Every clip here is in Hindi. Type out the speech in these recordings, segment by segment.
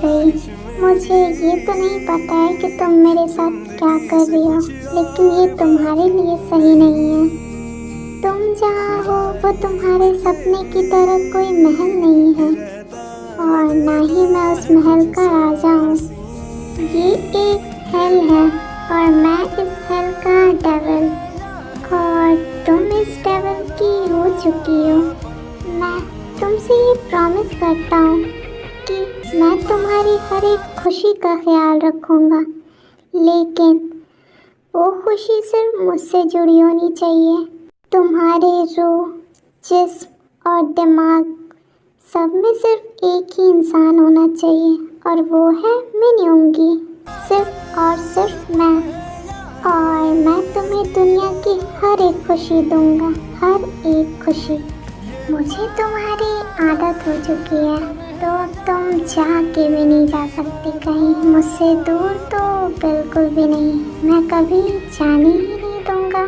गई। मुझे ये तो नहीं पता है कि तुम मेरे साथ क्या कर रही हो, लेकिन ये तुम्हारे लिए सही नहीं है। तुम जहाँ हो वो तुम्हारे सपने की तरह कोई महल नहीं है, और ना ही मैं उस महल का राजा हूँ। ये एक हेल है और मैं इस हेल का डेविल, और तुम इस डेविल की हो चुकी हो। मैं तुमसे ये प्रॉमिस करता हूँ कि मैं तुम्हारी हर एक खुशी का ख्याल रखूँगा, लेकिन वो खुशी सिर्फ मुझसे जुड़ी होनी चाहिए। तुम्हारे रूह, जिस्म और दिमाग सब में सिर्फ एक ही इंसान होना चाहिए, और वो है मिन्यूंगी, सिर्फ और सिर्फ मैं। और मैं तुम्हें दुनिया की हर एक खुशी दूंगा, हर एक खुशी। मुझे तुम्हारी आदत हो चुकी है, तो अब तुम चाह के भी नहीं जा सकती कहीं मुझसे दूर, तो बिल्कुल भी नहीं। मैं कभी जाने ही नहीं दूंगा।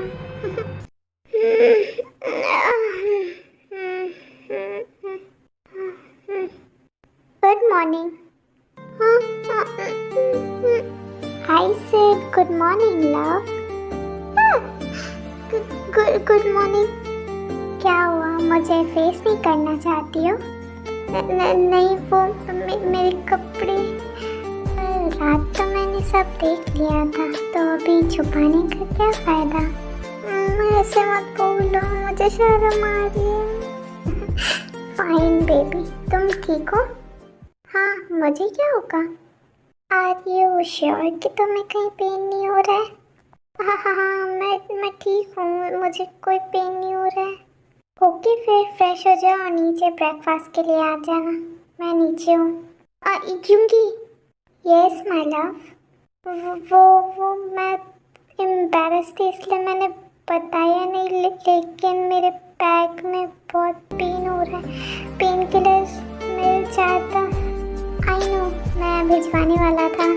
Good morning. I said good morning, love. Good morning. क्या हुआ, मुझे फेस नहीं करना चाहती हो? नहीं, वो मेरे कपड़े रात तो मैंने सब देख लिया था, तो अभी छुपाने का क्या फ़ायदा? ऐसे मत बोलो, मुझे शर्म आ रही है। फाइन बेबी, तुम ठीक हो? हाँ, मुझे क्या होगा? आर यू श्योर कि तुम्हें कहीं पेन नहीं हो रहा है? हाँ, मैं ठीक हूँ, मुझे कोई पेन नहीं हो रहा है। ओके, फिर फ्रेश हो जाओ और नीचे ब्रेकफास्ट के लिए आ जाना। मैं नीचे हूँ। क्योंकि यस माय लव, वो मैं एम्बैरस थी इसलिए मैंने बताया नहीं, लेकिन मेरे बैग में बहुत पेन हो रहा है। पेन किलर मिल जाता। आई नो, मैं भिजवाने वाला था।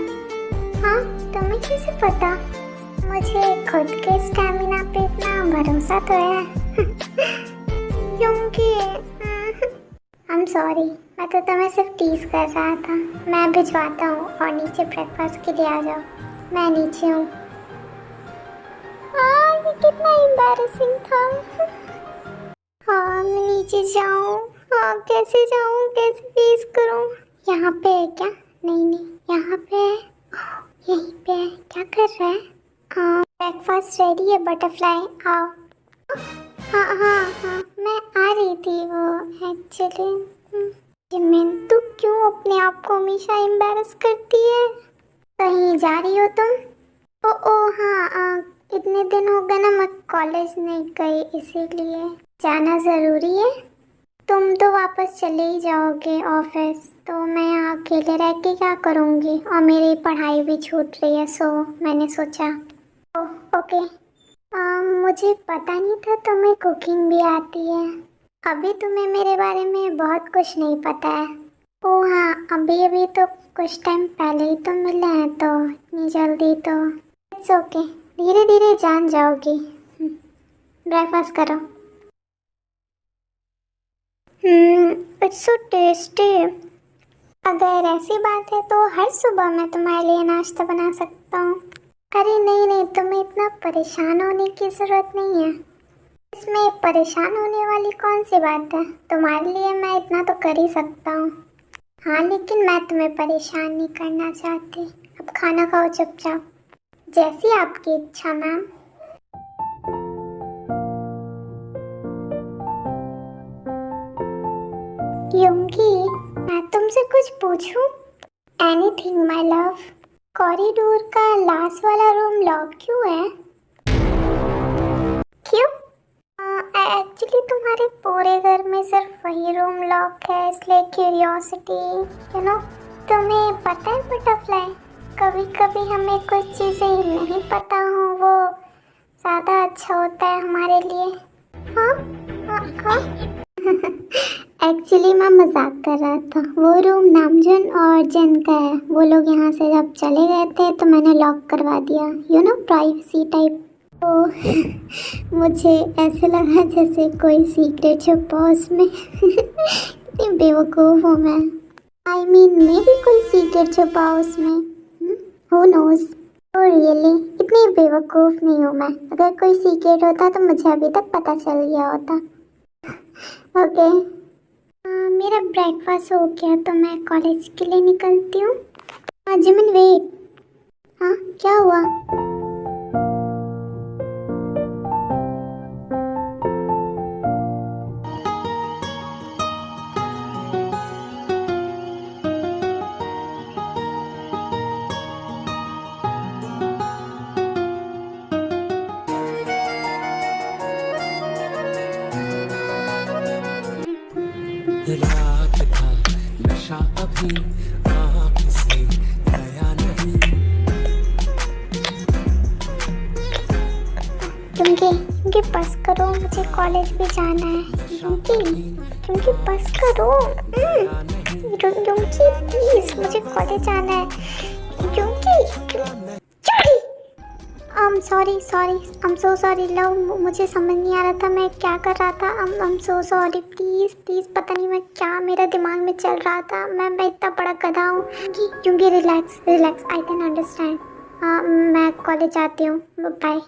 हाँ, तुम्हें कैसे पता? मुझे खुद के स्टैमिना पे इतना भरोसा तो है। क्योंकि आई एम सॉरी, मैं तो तुम्हें सिर्फ टीज कर रहा था। मैं भिजवाता हूँ और नीचे ब्रेकफास्ट के लिए आ जाओ। मैं नीचे हूँ। ये कितना एम्बैरेसिंग था। हाँ, मैं नीचे जाऊँ? हाँ, कैसे जाऊँ, कैसे फेस करूँ? यहाँ पे है क्या? नहीं, यहाँ पे है। यहीं पे है। क्या कर रहा है? हाँ, ब्रेकफास्ट रेडी है बटरफ्लाई, आओ। हाँ, मैं आ रही थी। वो एक्चुअली जिमिन, तू क्यों अपने आप को हमेशा एम्बैरस करती है? कहीं जा रही हो तुम? हाँ, इतने दिन हो गए ना मैं कॉलेज नहीं गई, इसीलिए जाना ज़रूरी है। तुम तो वापस चले ही जाओगे ऑफिस, तो मैं यहाँ अकेले रह के क्या करूँगी, और मेरी पढ़ाई भी छूट रही है, सो मैंने सोचा। ओके। मुझे पता नहीं था तुम्हें कुकिंग भी आती है। अभी तुम्हें मेरे बारे में बहुत कुछ नहीं पता है। हाँ, अभी तो कुछ टाइम पहले ही तो मिले हैं, तो इतनी जल्दी तो इट्स ओके, धीरे धीरे जान जाओगी। ब्रेकफास्ट करो। It's so tasty. अगर ऐसी बात है तो हर सुबह मैं तुम्हारे लिए नाश्ता बना सकता हूँ। अरे नहीं, तुम्हें इतना परेशान होने की ज़रूरत नहीं है। इसमें परेशान होने वाली कौन सी बात है? तुम्हारे लिए मैं इतना तो कर ही सकता हूँ। हाँ, लेकिन मैं तुम्हें परेशान नहीं करना चाहती। अब खाना खाओ चुपचाप। जैसी आपकी इच्छा मैम। यूंगी, मैं तुमसे कुछ पूछूं? Anything my love. कॉरिडोर का लास्ट वाला रूम लॉक क्यों है? क्यों? एक्चुअली तुम्हारे पूरे घर में सिर्फ वही रूम लॉक है, इसलिए क्यूरियोसिटी, यू नो। तुम्हें पता है बटरफ्लाई, कभी कभी हमें कुछ चीज़ें नहीं पता हो, वो ज़्यादा अच्छा होता है हमारे लिए। हाँ। एक्चुअली मैं मजाक कर रहा था। वो रूम नामजन और जन का है। वो लोग यहाँ से जब चले गए थे तो मैंने लॉक करवा दिया, यू नो, प्राइवेसी टाइप। तो मुझे ऐसे लगा जैसे कोई सीक्रेट छुपा उसमें। कितनी बेवकूफ़ हूँ मैं। आई मीन मे भी कोई सीक्रेट छुपा हो उसमें। Who knows. ओ रियली, इतनी बेवकूफ़ नहीं हूँ मैं। अगर कोई सीक्रेट होता तो मुझे अभी तक पता चल गया होता। ओके, मेरा ब्रेकफास्ट हो गया तो मैं कॉलेज के लिए निकलती हूँ। Jimin wait. हाँ, क्या हुआ? रात था नशा अभी आँख से गया नहीं। क्योंकि बस करो, मुझे कॉलेज भी जाना है। क्योंकि बस करो। क्योंकि प्लीज मुझे कॉलेज जाना है। क्योंकि sorry I am so sorry love, मुझे समझ नहीं आ रहा था मैं क्या कर रहा था। I am so sorry, please पता नहीं मैं क्या मेरा दिमाग में चल रहा था। मैं इतना बड़ा गधा हूँ। क्योंकि रिलैक्स आई कैन अंडरस्टैंड। मैं कॉलेज जाती हूँ, बाय।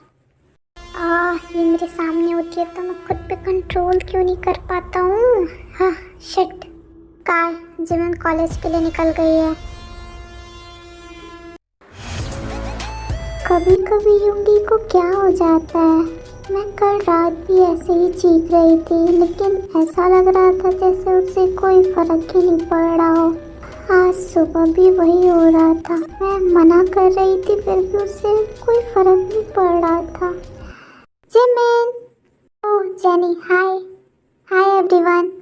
ये मेरे सामने होती है तो मैं खुद पे कंट्रोल क्यों नहीं कर पाता हूँ। हाँ शिट, कार जिमिन कॉलेज के लिए निकल गई है। कभी कभी यूंगी को क्या हो जाता है। मैं कल रात भी ऐसे ही चीख रही थी, लेकिन ऐसा लग रहा था जैसे उससे कोई फर्क ही नहीं पड़ रहा हो। आज सुबह भी वही हो रहा था। मैं मना कर रही थी फिर भी उससे कोई फर्क नहीं पड़ रहा था। जिमिन। ओह जेनी, हाय एवरीवन।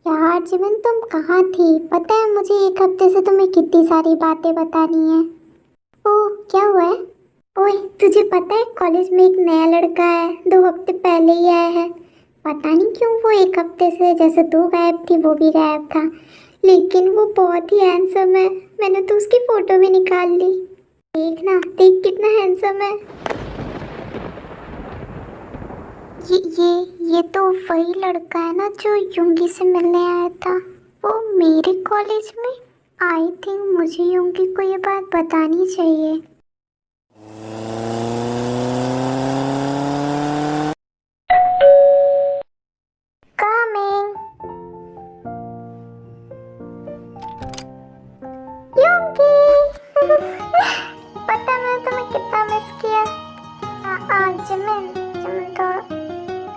यार जिमिन तुम कहाँ थी? पता है मुझे एक हफ्ते से तुम्हें कितनी सारी बातें बतानी है। ओह क्या हुआ है? ओए तुझे पता है कॉलेज में एक नया लड़का है, 2 हफ्ते पहले ही आया है। पता नहीं क्यों वो 1 हफ्ते से जैसे तू गायब थी वो भी गायब था, लेकिन वो बहुत ही हैंडसम है। मैंने तो उसकी फोटो भी निकाल ली। देख कितना हैंडसम है। ये तो वही लड़का है ना जो युंगी से मिलने आया था, वो मेरे कॉलेज में। आई थिंक मुझे युंगी को ये बात बतानी चाहिए। Coming. युंगी। पता मैं तुम्हें कितना मिस किया। जिमिन तो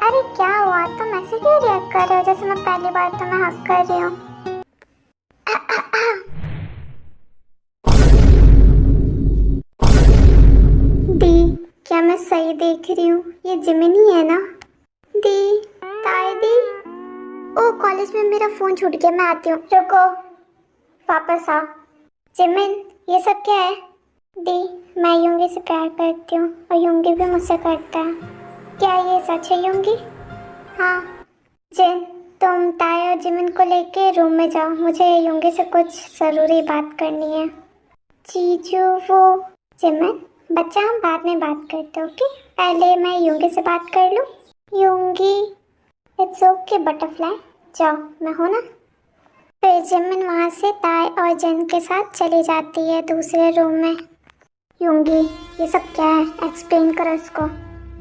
अरे क्या हुआ? तुम ऐसे क्यों रिएक्ट कर रहे हो जैसे मैं पहली बार तुम्हें हक कर रही हूँ? दी, क्या मैं सही देख रही हूँ? ये जिमिन ही है ना? दी, ताई दी। ओ कॉलेज में मेरा फोन छूट गया, मैं आती हूँ। रुको, वापस आओ। जिमिन ये सब क्या है? दी, मैं युंगी से प्यार करती हूँ और युंगी भी मुझसे करता है। क्या ये सच है युंगी? हाँ। जिन, तुम ताई और जिमिन को लेके रूम में जाओ, मुझे युंगी से कुछ ज़रूरी बात करनी है। जीजू वो जिमिन, बच्चा हम बाद में बात करते, ओके? पहले मैं युंगी से बात कर लूँ। युंगी, इट्स ओके बटरफ्लाई, जाओ, मैं हूँ ना। फिर जिमिन वहाँ से ताई और जिन के साथ चली जाती है दूसरे रूम में। युंगी ये सब क्या है? एक्सप्लेन करो इसको।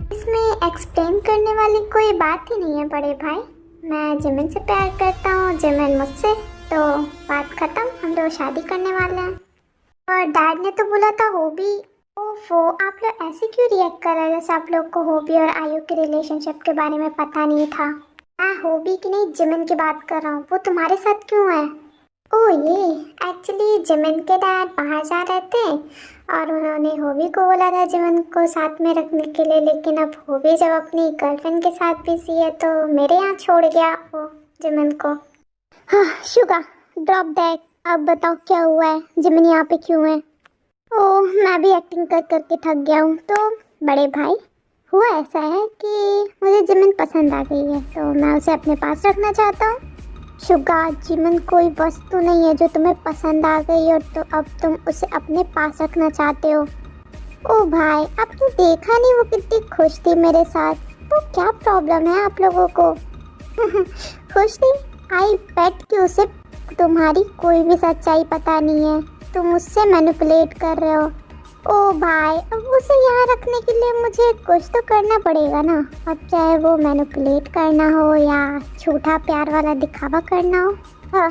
इसमें एक्सप्लेन करने वाली कोई बात ही नहीं है बड़े भाई। मैं जिमिन से प्यार करता हूँ, जिमिन मुझसे, तो बात खत्म। हम लोग शादी करने वाले हैं। और डैड ने तो बोला था हॉबी। ओफो, आप लोग ऐसे क्यों रिएक्ट कर रहे हैं जैसे आप लोग को हॉबी और आयु के रिलेशनशिप के बारे में पता नहीं था? मैं हॉबी की नहीं जिमिन की बात कर रहा हूँ। वो तुम्हारे साथ क्यों है? ओह ये एक्चुअली जिमिन के डैड बाहर जा रहे थे और उन्होंने हॉबी को बोला था जिमिन को साथ में रखने के लिए, लेकिन अब हॉबी जब अपनी गर्लफ्रेंड के साथ बिजी है तो मेरे यहाँ छोड़ गया वो जिमिन को। हाँ शुगा, ड्रॉप दैट। अब बताओ क्या हुआ है? जिमिन यहाँ पे क्यों है? ओह मैं भी एक्टिंग कर करके थक गया हूँ। तो बड़े भाई, हुआ ऐसा है कि मुझे जिमिन पसंद आ गई है तो मैं उसे अपने पास रखना चाहता हूँ। शुगा, जिमिन कोई वस्तु नहीं है जो तुम्हें पसंद आ गई और तो अब तुम उसे अपने पास रखना चाहते हो। ओ भाई, आपने देखा नहीं वो कितनी खुश थी मेरे साथ? तो क्या प्रॉब्लम है आप लोगों को? खुश थी? आई बेट कि उसे तुम्हारी कोई भी सच्चाई पता नहीं है, तुम उससे मैनिपुलेट कर रहे हो। ओ भाई, अब उसे यहाँ रखने के लिए मुझे कुछ तो करना पड़ेगा ना। अब चाहे वो मैनिपुलेट करना हो या झूठा प्यार वाला दिखावा करना हो। हाँ,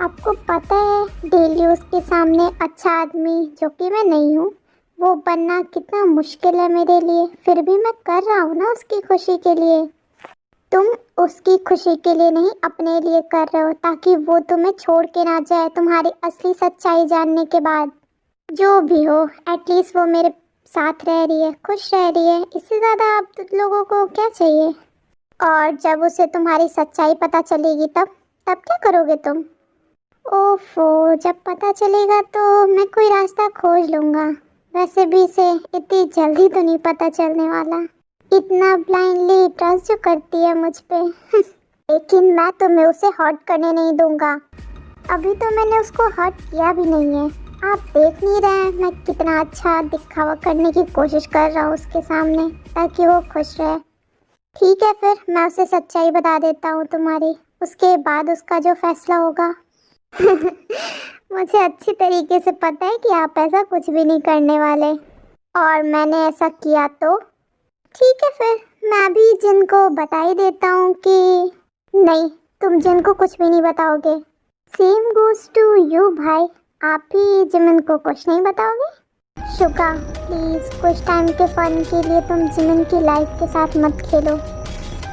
आपको पता है डेली उसके सामने अच्छा आदमी, जो कि मैं नहीं हूँ, वो बनना कितना मुश्किल है मेरे लिए। फिर भी मैं कर रहा हूँ ना उसकी खुशी के लिए। तुम उसकी खुशी के लिए नहीं, अपने लिए कर रहे हो, ताकि वो तुम्हें छोड़ के ना जाए तुम्हारी असली सच्चाई जानने के बाद। जो भी हो, एटलीस्ट वो मेरे साथ रह रही है, खुश रह रही है। इससे ज़्यादा आप लोगों को क्या चाहिए। और जब उसे तुम्हारी सच्चाई पता चलेगी तब तब क्या करोगे तुम। ओफो, जब पता चलेगा तो मैं कोई रास्ता खोज लूँगा। वैसे भी इसे इतनी जल्दी तो नहीं पता चलने वाला, इतना ब्लाइंडली ट्रस्ट जो करती है मुझ पे। लेकिन मैं तुम्हें उसे हर्ट करने नहीं दूंगा। अभी तो मैंने उसको हर्ट किया भी नहीं है। आप देख नहीं रहे हैं मैं कितना अच्छा दिखावा करने की कोशिश कर रहा हूँ उसके सामने, ताकि वो खुश रहे। ठीक है, फिर मैं उसे सच्चाई बता देता हूँ तुम्हारी, उसके बाद उसका जो फैसला होगा। मुझे अच्छी तरीके से पता है कि आप ऐसा कुछ भी नहीं करने वाले, और मैंने ऐसा किया तो ठीक है, फिर मैं भी जिनको बता ही देता हूँ कि नहीं, तुम जिनको कुछ भी नहीं बताओगे। सेम गोज टू यू भाई, आप ही जिमिन को कुछ नहीं बताओगे। शुका, प्लीज़ कुछ टाइम के फन के लिए तुम जिमिन की लाइफ के साथ मत खेलो।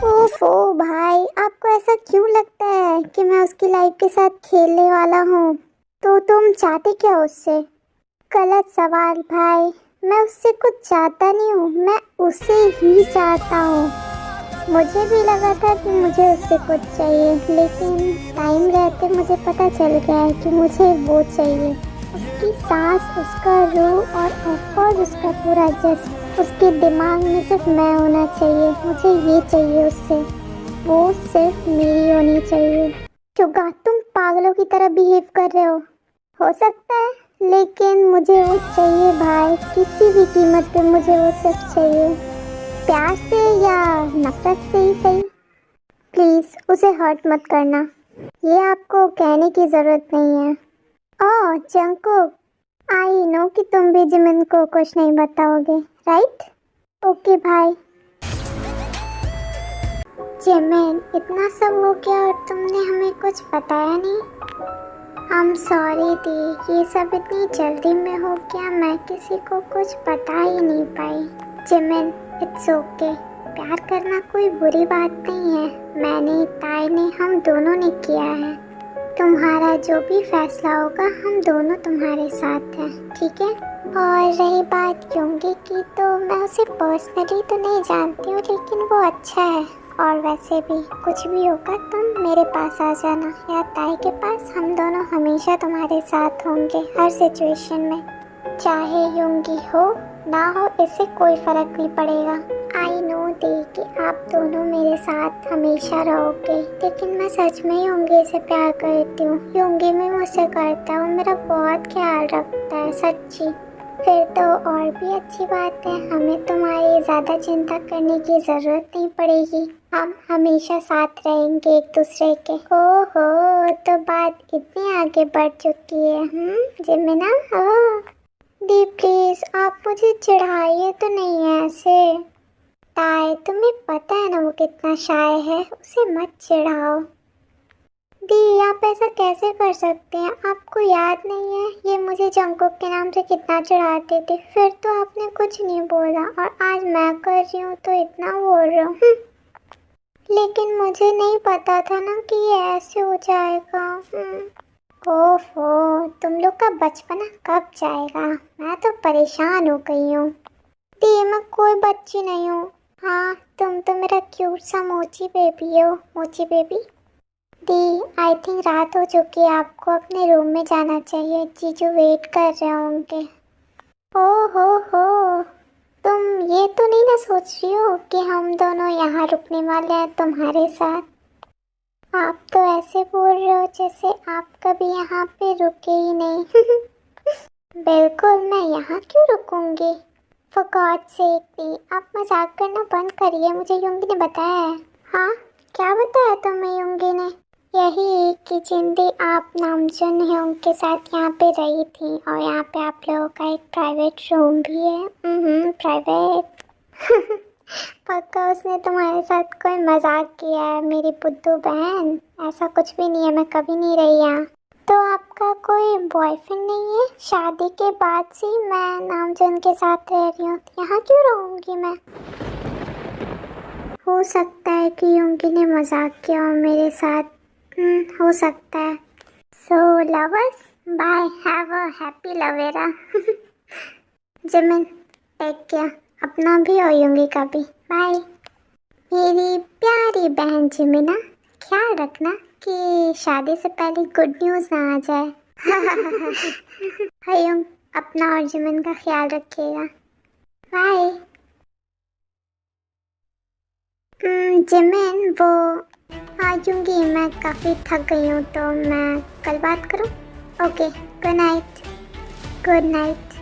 ओफो भाई, आपको ऐसा क्यों लगता है कि मैं उसकी लाइफ के साथ खेलने वाला हूँ। तो तुम चाहते क्या उससे। गलत सवाल भाई, मैं उससे कुछ चाहता नहीं हूँ, मैं उसे ही चाहता हूँ। मुझे भी लगा था कि मुझे उससे कुछ चाहिए, लेकिन टाइम रहते मुझे पता चल गया है कि मुझे वो चाहिए। उसकी सांस, उसका रूह और ऑफकोर्स उसका पूरा जिस्म। उसके दिमाग में सिर्फ मैं होना चाहिए। मुझे ये चाहिए उससे, वो सिर्फ मेरी होनी चाहिए। चुगा, तुम पागलों की तरह बिहेव कर रहे हो सकता है, लेकिन मुझे वो चाहिए भाई। किसी भी कीमत पे मुझे वो सिर्फ चाहिए। प्यार से या नफरत से ही सही, प्लीज़ उसे हर्ट मत करना। ये आपको कहने की ज़रूरत नहीं है। ओह जंकुक, आई नो कि तुम भी जिमिन को कुछ नहीं बताओगे, राइट। ओके भाई। जिमिन, इतना सब हो गया और तुमने हमें कुछ बताया नहीं। I'm सॉरी दी, ये सब इतनी जल्दी में हो गया, मैं किसी को कुछ बता ही नहीं पाई। Jimin, it's okay. प्यार करना कोई बुरी बात नहीं है। मैंने, ताई ने, हम दोनों ने किया है। तुम्हारा जो भी फैसला होगा, हम दोनों तुम्हारे साथ हैं, ठीक है। और रही बात योंगी की, तो मैं उसे पर्सनली तो नहीं जानती हूँ, लेकिन वो अच्छा है। और वैसे भी कुछ भी होगा तुम मेरे पास आ जाना या ताई के पास। हम दोनों हमेशा तुम्हारे साथ होंगे हर सिचुएशन में। चाहे योंगी हो ना हो, इससे कोई फर्क नहीं पड़ेगा। आई नो दी कि आप दोनों मेरे साथ हमेशा रहोगे, लेकिन मैं सच में योंगी से प्यार करती हूँ। योंगी भी मुझसे करता है और मेरा बहुत ख्याल रखता है, सच्ची। फिर तो और भी अच्छी बात है, हमें तुम्हारी ज़्यादा चिंता करने की ज़रूरत नहीं पड़ेगी। हम हमेशा साथ रहेंगे एक दूसरे के। हो, तो बात इतनी आगे बढ़ चुकी है। जिमिना, दी प्लीज़ आप मुझे चिढ़ाइए तो नहीं है ऐसे। ताई, तुम्हें पता है ना वो कितना शाय है, उसे मत चिढ़ाओ। दी, आप ऐसा कैसे कर सकते हैं। आपको याद नहीं है ये मुझे जंकुक के नाम से कितना चिढ़ाते थे। फिर तो आपने कुछ नहीं बोला, और आज मैं कर रही हूँ तो इतना बोल रहा हूँ। लेकिन मुझे नहीं पता था ना कि ये ऐसे हो जाएगा। ओफो, तुम लोग का बचपना कब जाएगा। मैं तो परेशान हो गई हूँ। दी, मैं कोई बच्ची नहीं हूँ। हाँ, तुम तो मेरा क्यूट सा मोची बेबी हो। मोची बेबी। दी, आई थिंक रात हो चुकी है, आपको अपने रूम में जाना चाहिए। जीजू वेट कर रहे होंगे। हो, तुम ये तो नहीं ना सोच रही हो कि हम दोनों यहाँ रुकने वाले हैं तुम्हारे साथ। आप तो ऐसे बोल रहे हो जैसे आप कभी यहाँ पे रुके ही नहीं। बिल्कुल, मैं यहाँ क्यों रुकूंगी। For God's sake दी, आप मजाक करना बंद करिए। मुझे योंगी ने बताया है। हाँ, क्या बताया तुम्हें योंगी ने। यही एक की जिंदगी आप नामजन है उनके साथ यहाँ पे रही थी, और यहाँ पे आप लोगों का एक प्राइवेट रूम भी है। प्राइवेट। पक्का उसने तुम्हारे साथ कोई मजाक किया है मेरी बुद्धू बहन। ऐसा कुछ भी नहीं है, मैं कभी नहीं रही यहाँ। तो आपका कोई बॉयफ्रेंड नहीं है? शादी के बाद से मैं नामजन के साथ रह रही हूँ, यहाँ क्यों रहूँगी मैं? हो सकता है कि योंगी ने मजाक किया हो मेरे साथ। हो सकता है। So lovers, bye, have a happy लवेरा। जिमिन, टेक केयर, अपना भी और योंगी का भी। बाय मेरी प्यारी बहन जिमिना, ख्याल रखना कि शादी से पहले गुड न्यूज़ ना आ जाए। हयोंग, अपना और जिमिन का ख्याल रखिएगा। बाय। जिमिन, वो आ जाऊंगी, मैं काफ़ी थक गई हूँ, तो मैं कल बात करूँ? Okay, good night. Good night.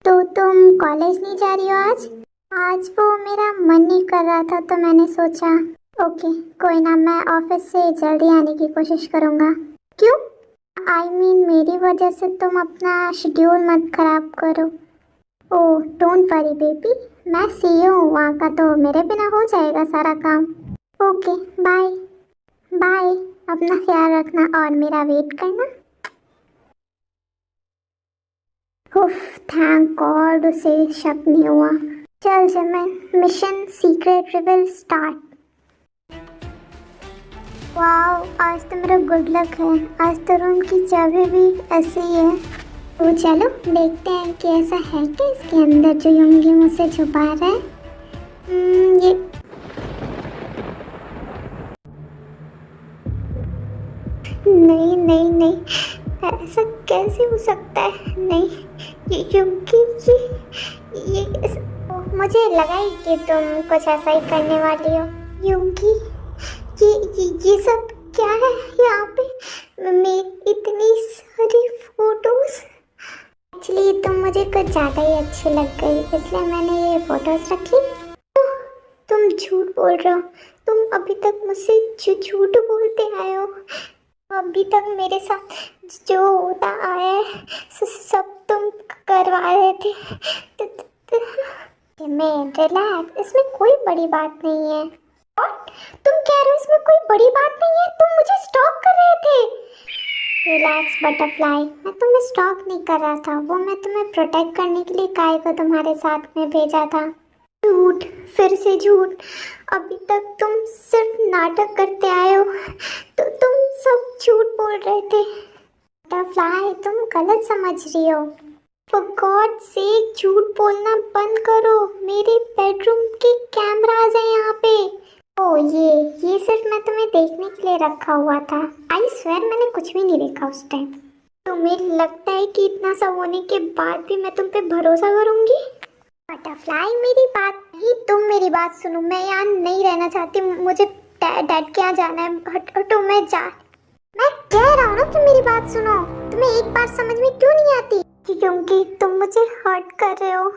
तो तुम कॉलेज नहीं जा रही हो आज? आज वो मेरा मन नहीं कर रहा था, तो मैंने सोचा ओके कोई ना, मैं ऑफिस से जल्दी आने की कोशिश करूँगा। क्यों? मेरी वजह से तुम अपना शेड्यूल मत खराब करो। ओह डोंट वरी बेबी, मैं सीईओ हूँ वहाँ का, तो मेरे बिना हो जाएगा सारा काम। Okay bye. बाय, अपना ख्याल रखना और मेरा वेट करना। उफ, थैंक गॉड उसे शक नहीं हुआ। चल जमन, mission secret reveal start. Wow, आज तो मेरा गुड लक है, आज तो रूम की चाबी भी ऐसी ही है। तो चलो देखते हैं कि ऐसा है क्या इसके अंदर जो योंगी मुझसे छुपा रहा है। ये नहीं नहीं नहीं, ऐसा कैसे हो सकता है? नहीं, ये योंगी ये मुझे लगा ही कि तुम कुछ ऐसा ही करने वाली हो। योंगी, ये सब क्या है यहाँ पे? मैं इतनी सारी फोटोज। एक्चुअली तुम मुझे कुछ ज़्यादा ही अच्छी लग गई, इसलिए मैंने ये फोटोज रखी। तुम झूठ बोल रहे हो, तुम अभी तक मुझसे झूठ बोलते आए हो। अभी तक मेरे साथ जो होता आया है सब तुम करवा रहे थे। मैं रिलैक्स, इसमें कोई बड़ी बात नहीं है। और तुम कह रहे हो इसमें कोई बड़ी बात नहीं है? तुम मुझे स्टॉक कर रहे थे। रिलैक्स बटरफ्लाई, मैं तुम्हें स्टॉक नहीं कर रहा था, वो मैं तुम्हें प्रोटेक्ट करने के लिए काय को तुम्हारे साथ में भेजा था। झूठ, फिर से झूठ। अभी तक तुम सिर्फ नाटक करते आए हो, तो तुम सब झूठ बोल रहे थे। बटरफ्लाई, तुम गलत समझ रही हो। फॉर गॉड सेक, झूठ बोलना बंद करो। मेरे बेडरूम के कैमरास हैं यहाँ पे। ओ ये सिर्फ मैं तुम्हें देखने के लिए रखा हुआ था। आई स्वेयर मैंने कुछ भी नहीं देखा उस टाइम। तुम्हें लगता है कि इतना सब होने के बाद भी मैं तुम पे भरोसा करूंगी? बटरफ्लाई, मेरी बात नहीं, तुम मेरी बात सुनो। मैं यहाँ नहीं रहना चाहती, मुझे डैड के यहाँ जाना है। हटो, मैं कह रहा हूँ ना, तुम मेरी बात सुनो। तुम्हें एक बार समझ में क्यों नहीं आती? क्योंकि तुम मुझे हर्ट कर रहे हो।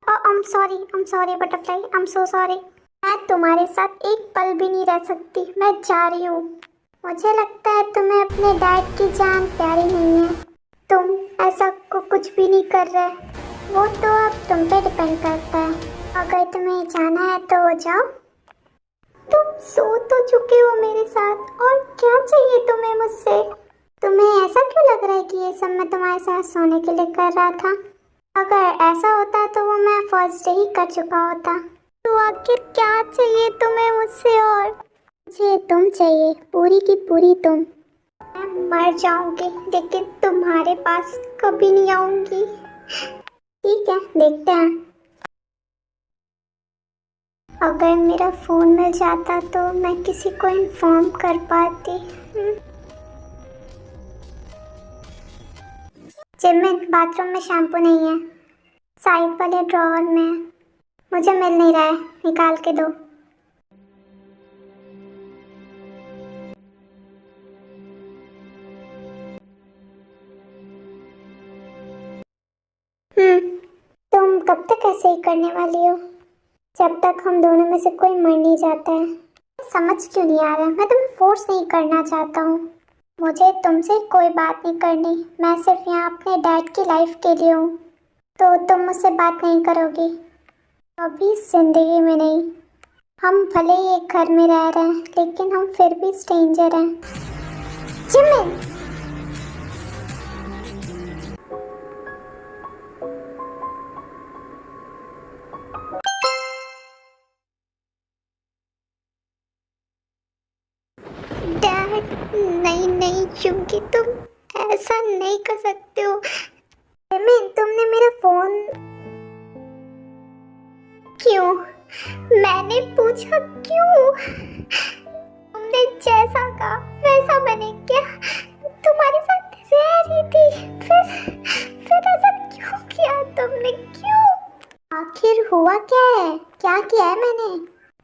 I'm sorry butterfly, I'm so sorry। मैं तुम्हारे साथ एक पल भी नहीं रह सकती, मैं जा रही हूँ। मुझे लगता है तुम्हें अपने डैड की जान प्यारी नहीं है। तुम ऐसा कुछ भी नहीं कर रहे, वो तो अब तुम पे डिपेंड करता है। अगर तुम्हें जाना है तो जाओ। तुम सो तो चुके हो मेरे साथ, और क्या चाहिए तुम्हें मुझसे? तुम्हें ऐसा क्यों लग रहा है कि ये सब मैं तुम्हारे साथ सोने के लिए कर रहा था? अगर ऐसा होता तो वो मैं फर्स्ट डे ही कर चुका होता। तो आखिर क्या चाहिए तुम्हें मुझसे? और मुझे तुम चाहिए, पूरी की पूरी तुम। मैं मर जाऊंगी लेकिन तुम्हारे पास कभी नहीं आऊंगी। ठीक है, देखते हैं। अगर मेरा फोन मिल जाता तो मैं किसी को इन्फॉर्म कर पाती। जिमिन, बाथरूम में शैम्पू नहीं है, साइड वाले ड्रॉअर में है। मुझे मिल नहीं रहा है, निकाल के दो। तुम कब तक ऐसे ही करने वाली हो? जब तक हम दोनों में से कोई मर नहीं जाता है। समझ क्यों नहीं आ रहा? मैं तुम्हें फोर्स नहीं करना चाहता हूँ। मुझे तुमसे कोई बात नहीं करनी। मैं सिर्फ यहाँ अपने डैड की लाइफ के लिए हूँ। तो तुम मुझसे बात नहीं करोगी? कभी जिंदगी में नहीं। हम भले ही एक घर में रह रहे हैं, लेकिन हम फिर भी स्ट्रेंजर हैं। जिमिन! डैड, नहीं नहीं, क्योंकि तुम ऐसा नहीं कर सकते हो। जिमिन, तुमने मेरा फोन क्यों? मैंने पूछा क्यों? तुमने जैसा कहा वैसा मैंने किया। तुम्हारे साथ रह रही थी, फिर ऐसा क्यों किया तुमने? क्यों? आखिर हुआ क्या है? क्या किया है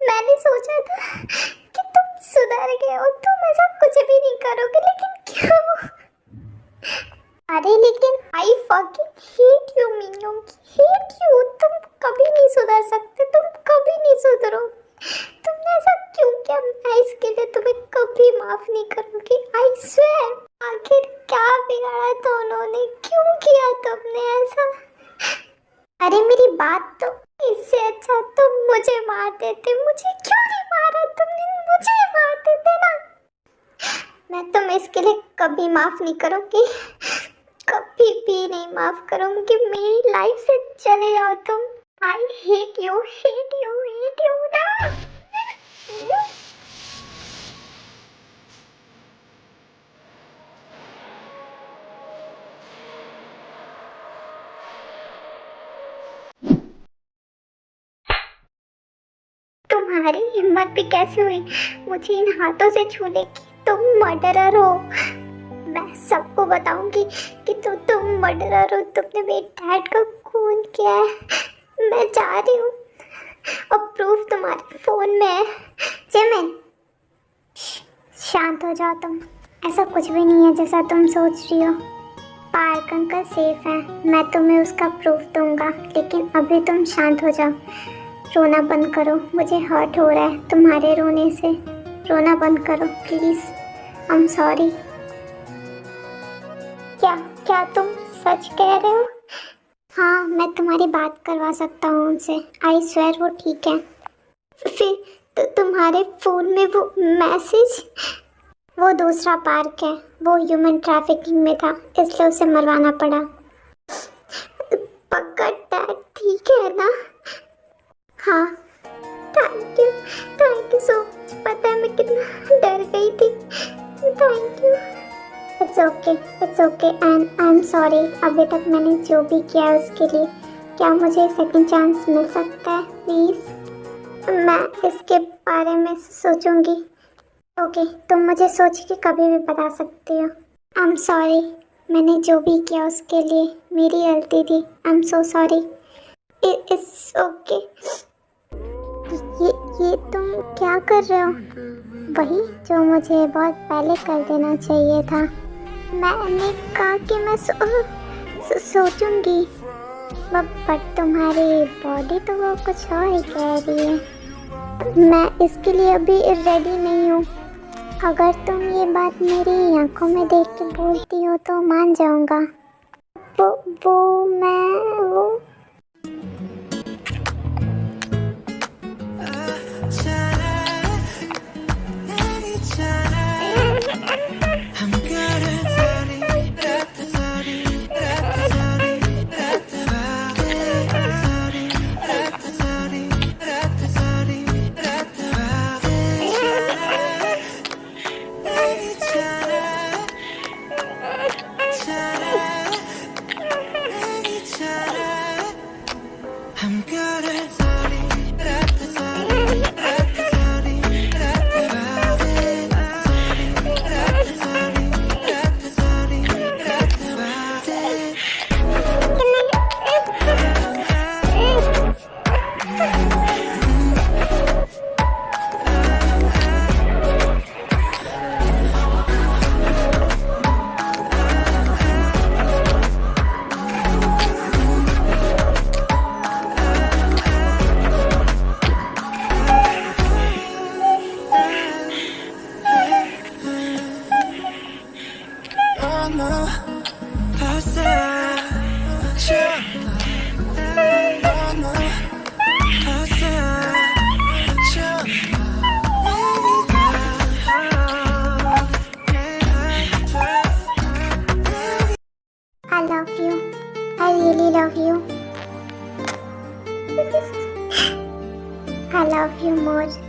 मैंने सोचा था कि तुम सुधर गए हो, तुम ऐसा कुछ भी नहीं करोगे, लेकिन क्यों? अरे लेकिन I fucking hate you Meenu, hate you. तुम कभी नहीं सुधर सकते, तुम कभी नहीं सुधरो। तुमने ऐसा क्यों किया? मैं इसके लिए तुम्हें कभी माफ नहीं करूंगी, आई स्वेयर। आखिर क्या बिगाड़ा था उन्होंने? क्यों किया तुमने ऐसा? अरे मेरी बात तो, इससे अच्छा तुम मुझे मार देते। मुझे क्यों नहीं मारा तुमने? मुझे मार देते ना। मैं तुम्हें इसके लिए कभी माफ नहीं करूंगी, कभी भी नहीं माफ करूंगी। मेरी लाइफ से चले जाओ तुम। I hate you, hate you, hate you ना। तुम्हारी हिम्मत भी कैसे हुई मुझे इन हाथों से छूने की? तुम मर्डरर हो। मैं सबको बताऊंगी कि तुम मर्डरर हो। तुमने मेरे डैड का खून किया है। मैं जा रही हूँ, और प्रूफ तुम्हारे फोन में है। जिमिन, शांत हो जाओ तुम। ऐसा कुछ भी नहीं है जैसा तुम सोच रही हो। पार्क अंकल सेफ है, मैं तुम्हें उसका प्रूफ दूंगा। लेकिन अभी तुम शांत हो जाओ, रोना बंद करो। मुझे हर्ट हो रहा है तुम्हारे रोने से। रोना बंद करो प्लीज। I am sorry. क्या तुम सच कह रहे हो? हाँ, मैं तुम्हारी बात करवा सकता हूँ उनसे। आई स्वेयर वो ठीक है। फिर तो तुम्हारे फोन में वो मैसेज? वो दूसरा पार्क है, वो ह्यूमन ट्रैफिकिंग में था, इसलिए उसे मरवाना पड़ा। पक्का डैड ठीक है ना? हाँ, थैंक यू सो मच। पता है मैं कितना डर गई थी। Thank you. It's okay and I am sorry. अभी तक मैंने जो भी किया है उसके लिए। क्या मुझे सेकंड चांस मिल सकता है प्लीज़? मैं इसके बारे में सोचूंगी। ओके, तुम मुझे सोच के कभी भी बता सकती हो। आई एम सॉरी, मैंने जो भी किया उसके लिए मेरी गलती थी। I am so sorry. It's okay. ये तुम क्या कर रहे हो? वही जो मुझे बहुत पहले कर देना चाहिए था। मैंने कहा कि मैं सोचूंगी, बट तुम्हारी बॉडी तो वो कुछ और ही कह रही है। मैं इसके लिए अभी रेडी नहीं हूँ। अगर तुम ये बात मेरी आंखों में देख के बोलती हो तो मान जाऊँगा। वो 너무 passion 너무 I love you. I really love you. I love you more.